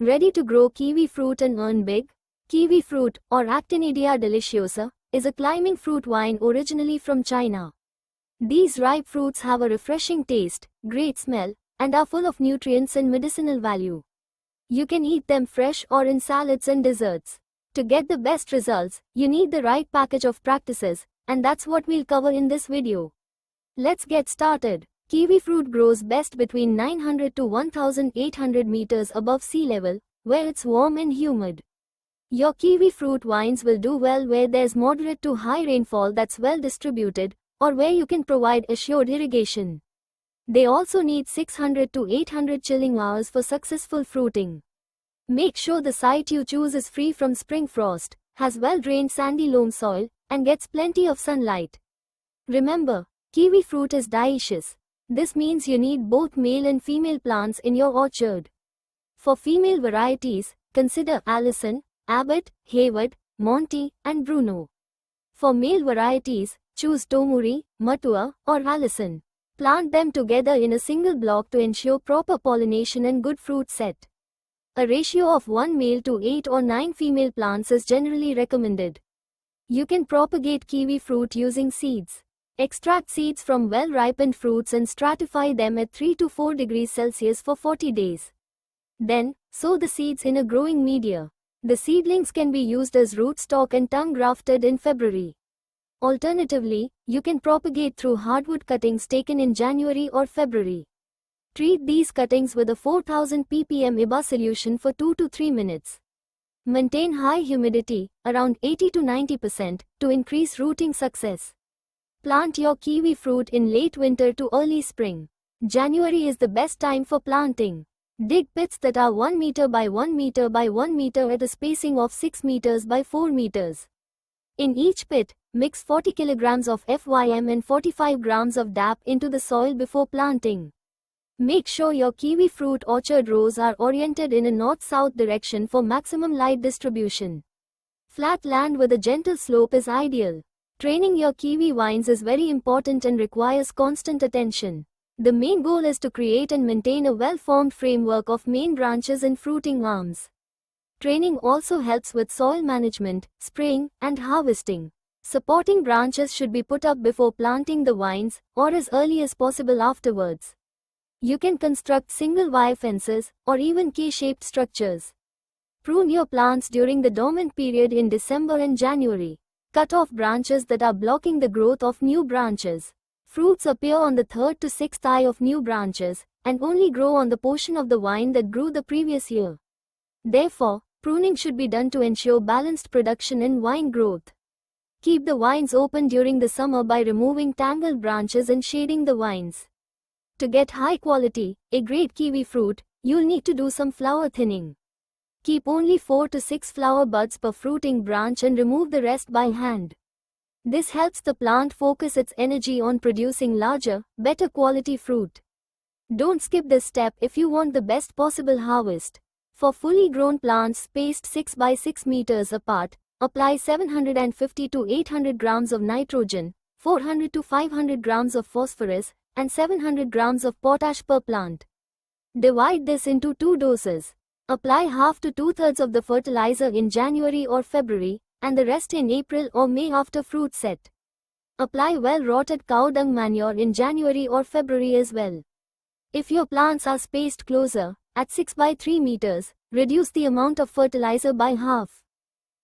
Ready to grow kiwi fruit and earn big? Kiwi fruit, or Actinidia deliciosa, is a climbing fruit wine originally from China. These ripe fruits have a refreshing taste, great smell, and are full of nutrients and medicinal value. You can eat them fresh or in salads and desserts. To get the best results, you need the right package of practices, and that's what we'll cover in this video. Let's get started. Kiwi fruit grows best between 900 to 1800 meters above sea level, where it's warm and humid. Your kiwi fruit wines will do well where there's moderate to high rainfall that's well distributed, or where you can provide assured irrigation. They also need 600 to 800 chilling hours for successful fruiting. Make sure the site you choose is free from spring frost, has well-drained sandy loam soil, and gets plenty of sunlight. Remember, kiwi fruit is dioecious. This means you need both male and female plants in your orchard. For female varieties, consider Allison, Abbott, Hayward, Monty, and Bruno. For male varieties, choose Tomuri, Matua, or Allison. Plant them together in a single block to ensure proper pollination and good fruit set. A ratio of 1 male to 8 or 9 female plants is generally recommended. You can propagate kiwi fruit using seeds. Extract seeds from well-ripened fruits and stratify them at 3 to 4 degrees Celsius for 40 days. Then, sow the seeds in a growing media. The seedlings can be used as rootstock and tongue grafted in February. Alternatively, you can propagate through hardwood cuttings taken in January or February. Treat these cuttings with a 4000 ppm IBA solution for 2 to 3 minutes. Maintain high humidity, around 80 to 90%, to increase rooting success. Plant your kiwi fruit in late winter to early spring. January is the best time for planting. Dig pits that are 1 meter by 1 meter by 1 meter at a spacing of 6 meters by 4 meters. In each pit, mix 40 kilograms of FYM and 45 grams of DAP into the soil before planting. Make sure your kiwi fruit orchard rows are oriented in a north-south direction for maximum light distribution. Flat land with a gentle slope is ideal. Training your kiwi vines is very important and requires constant attention. The main goal is to create and maintain a well-formed framework of main branches and fruiting arms. Training also helps with soil management, spraying, and harvesting. Supporting branches should be put up before planting the vines, or as early as possible afterwards. You can construct single-wire fences, or even K-shaped structures. Prune your plants during the dormant period in December and January. Cut off branches that are blocking the growth of new branches. Fruits appear on the 3rd to 6th eye of new branches, and only grow on the portion of the vine that grew the previous year. Therefore, pruning should be done to ensure balanced production and vine growth. Keep the vines open during the summer by removing tangled branches and shading the vines. To get high quality, a great kiwi fruit, you'll need to do some flower thinning. Keep only 4 to 6 flower buds per fruiting branch and remove the rest by hand. This helps the plant focus its energy on producing larger, better quality fruit. Don't skip this step if you want the best possible harvest. For fully grown plants spaced 6 by 6 meters apart, apply 750 to 800 grams of nitrogen, 400 to 500 grams of phosphorus, and 700 grams of potash per plant. Divide this into 2 doses. Apply half to 2/3 of the fertilizer in January or February, and the rest in April or May after fruit set. Apply well-rotted cow dung manure in January or February as well. If your plants are spaced closer, at 6 by 3 meters, reduce the amount of fertilizer by half.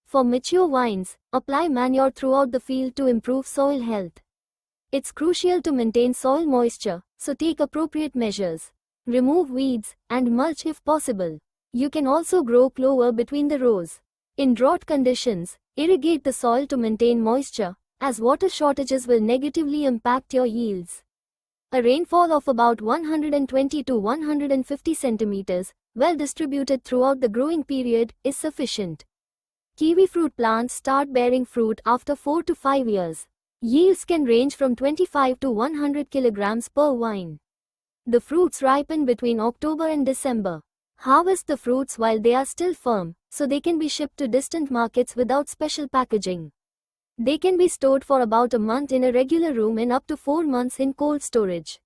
For mature vines, apply manure throughout the field to improve soil health. It's crucial to maintain soil moisture, so take appropriate measures. Remove weeds, and mulch if possible. You can also grow clover between the rows. In drought conditions, irrigate the soil to maintain moisture, as water shortages will negatively impact your yields. A rainfall of about 120 to 150 centimeters, well distributed throughout the growing period, is sufficient. Kiwi fruit plants start bearing fruit after 4 to 5 years. Yields can range from 25 to 100 kilograms per vine. The fruits ripen between October and December. Harvest the fruits while they are still firm, so they can be shipped to distant markets without special packaging. They can be stored for about a month in a regular room and up to 4 months in cold storage.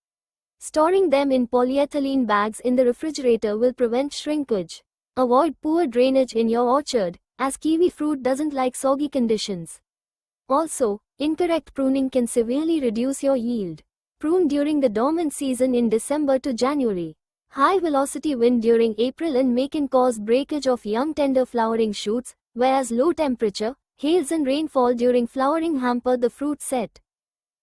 Storing them in polyethylene bags in the refrigerator will prevent shrinkage. Avoid poor drainage in your orchard, as kiwi fruit doesn't like soggy conditions. Also, incorrect pruning can severely reduce your yield. Prune during the dormant season in December to January. High-velocity wind during April and May can cause breakage of young tender flowering shoots, whereas low temperature, hails and rainfall during flowering hamper the fruit set.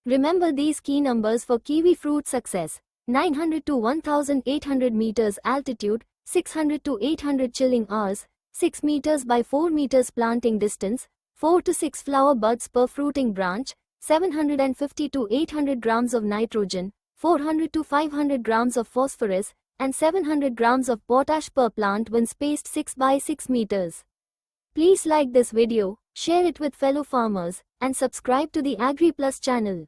Remember these key numbers for kiwi fruit success: 900 to 1800 meters altitude, 600 to 800 chilling hours, 6 meters by 4 meters planting distance, 4 to 6 flower buds per fruiting branch, 750 to 800 grams of nitrogen, 400 to 500 grams of phosphorus, and 700 grams of potash per plant when spaced 6 by 6 meters. Please like this video, share it with fellow farmers, and subscribe to the AgriPlus channel.